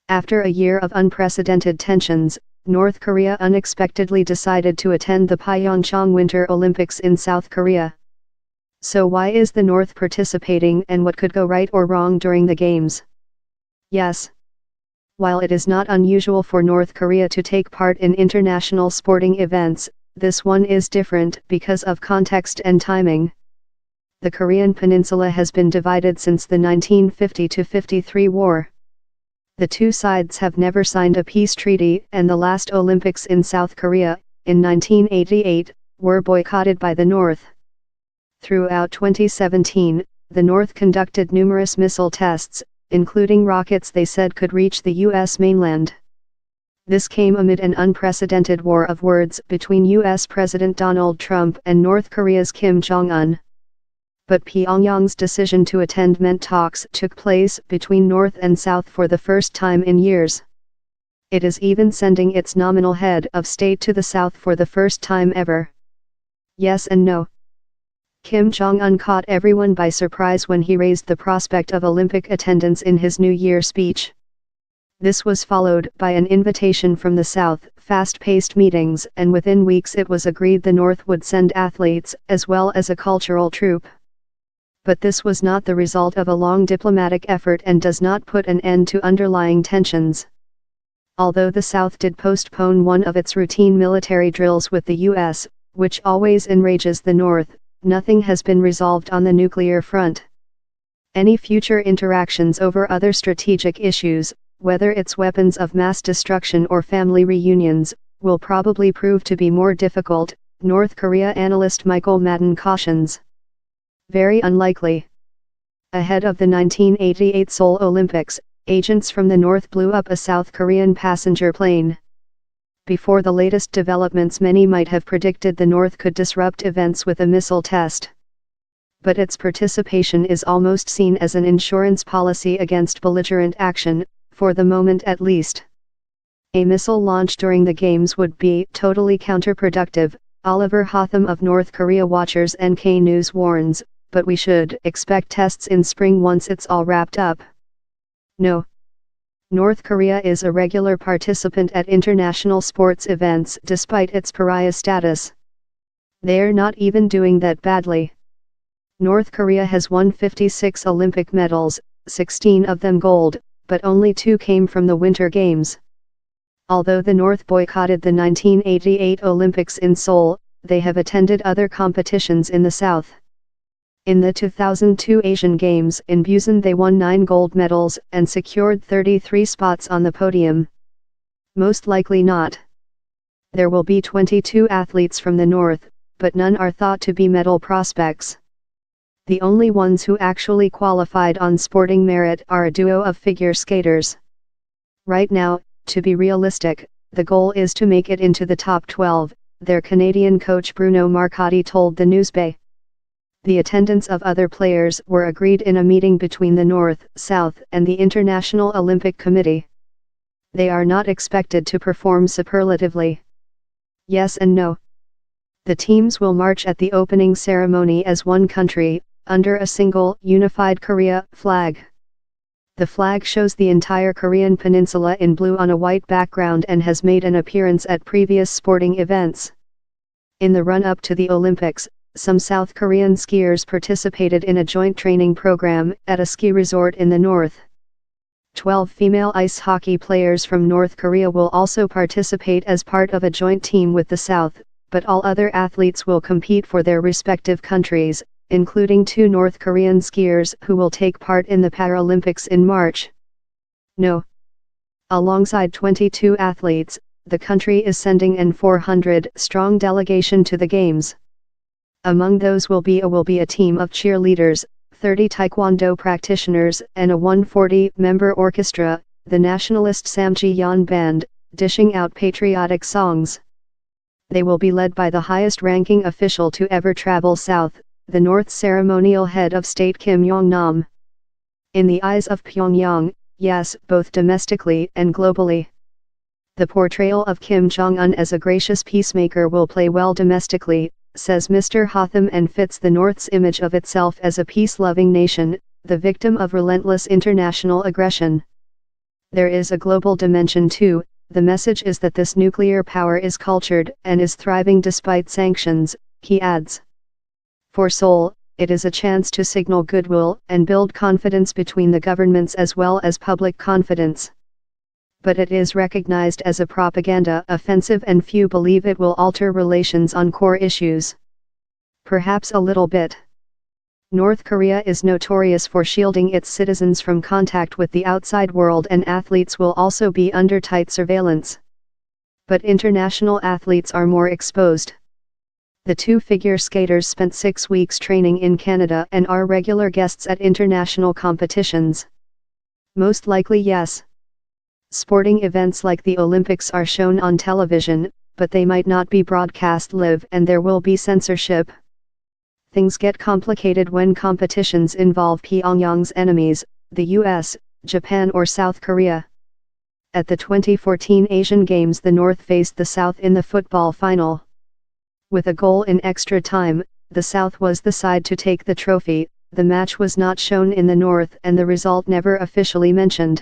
After a year of unprecedented tensions, North Korea unexpectedly decided to attend the Pyeongchang Winter Olympics in South Korea. So why is the North participating, and what could go right or wrong during the Games? Yes. While it is not unusual for North Korea to take part in international sporting events, this one is different because of context and timing. The Korean peninsula has been divided since the 1950-53 war. The two sides have never signed a peace treaty, and the last Olympics in South Korea, in 1988, were boycotted by the North. Throughout 2017, the North conducted numerous missile tests, including rockets they said could reach the U.S. mainland. This came amid an unprecedented war of words between U.S. President Donald Trump and North Korea's Kim Jong-un. But Pyongyang's decision to attend meant talks took place between North and South for the first time in years. It is even sending its nominal head of state to the South for the first time ever. Yes and no. Kim Jong-un caught everyone by surprise when he raised the prospect of Olympic attendance in his New Year speech. This was followed by an invitation from the South, fast-paced meetings, and within weeks it was agreed the North would send athletes, as well as a cultural troupe. But this was not the result of a long diplomatic effort and does not put an end to underlying tensions. Although the South did postpone one of its routine military drills with the U.S., which always enrages the North, nothing has been resolved on the nuclear front. Any future interactions over other strategic issues, whether it's weapons of mass destruction or family reunions, will probably prove to be more difficult, North Korea analyst Michael Madden cautions. Very unlikely. Ahead of the 1988 Seoul Olympics, agents from the North blew up a South Korean passenger plane. Before the latest developments, many might have predicted the North could disrupt events with a missile test. But its participation is almost seen as an insurance policy against belligerent action, for the moment at least. A missile launch during the Games would be totally counterproductive, Oliver Hotham of North Korea Watchers NK News warns, but we should expect tests in spring once it's all wrapped up. No. North Korea is a regular participant at international sports events despite its pariah status. They're not even doing that badly. North Korea has won 56 Olympic medals, 16 of them gold, but only 2 came from the Winter Games. Although the North boycotted the 1988 Olympics in Seoul, they have attended other competitions in the South. In the 2002 Asian Games in Busan they won 9 gold medals and secured 33 spots on the podium. Most likely not. There will be 22 athletes from the North, but none are thought to be medal prospects. The only ones who actually qualified on sporting merit are a duo of figure skaters. Right now, to be realistic, the goal is to make it into the top 12, their Canadian coach Bruno Marcotti told the Newsbay. The attendance of other players were agreed in a meeting between the North, South, and the International Olympic Committee. They are not expected to perform superlatively. Yes and no. The teams will march at the opening ceremony as one country, under a single, unified Korea flag. The flag shows the entire Korean peninsula in blue on a white background and has made an appearance at previous sporting events. In the run-up to the Olympics, some South Korean skiers participated in a joint training program at a ski resort in the north. 12 female ice hockey players from North Korea will also participate as part of a joint team with the South, but all other athletes will compete for their respective countries, including 2 North Korean skiers who will take part in the Paralympics in March. No. Alongside 22 athletes, the country is sending an 400-strong delegation to the Games. Among those will be a team of cheerleaders, 30 taekwondo practitioners, and a 140-member orchestra, the nationalist Samji-yeon Band, dishing out patriotic songs. They will be led by the highest-ranking official to ever travel south, the North's ceremonial head of state Kim Yong-nam. In the eyes of Pyongyang, yes, both domestically and globally. The portrayal of Kim Jong-un as a gracious peacemaker will play well domestically, says Mr. Hotham, and fits the North's image of itself as a peace-loving nation, the victim of relentless international aggression. there is a global dimension too. The message is that this nuclear power is cultured and is thriving despite sanctions, he adds. For Seoul, it is a chance to signal goodwill and build confidence between the governments as well as public confidence. But it is recognized as a propaganda offensive and few believe it will alter relations on core issues. Perhaps a little bit. North Korea is notorious for shielding its citizens from contact with the outside world, and athletes will also be under tight surveillance. But international athletes are more exposed. The two figure skaters spent 6 weeks training in Canada and are regular guests at international competitions. Most likely yes. Sporting events like the Olympics are shown on television, but they might not be broadcast live and there will be censorship. Things get complicated when competitions involve Pyongyang's enemies, the US, Japan or South Korea. At the 2014 Asian Games, the North faced the South in the football final. With a goal in extra time, the South was the side to take the trophy. The match was not shown in the North and the result never officially mentioned.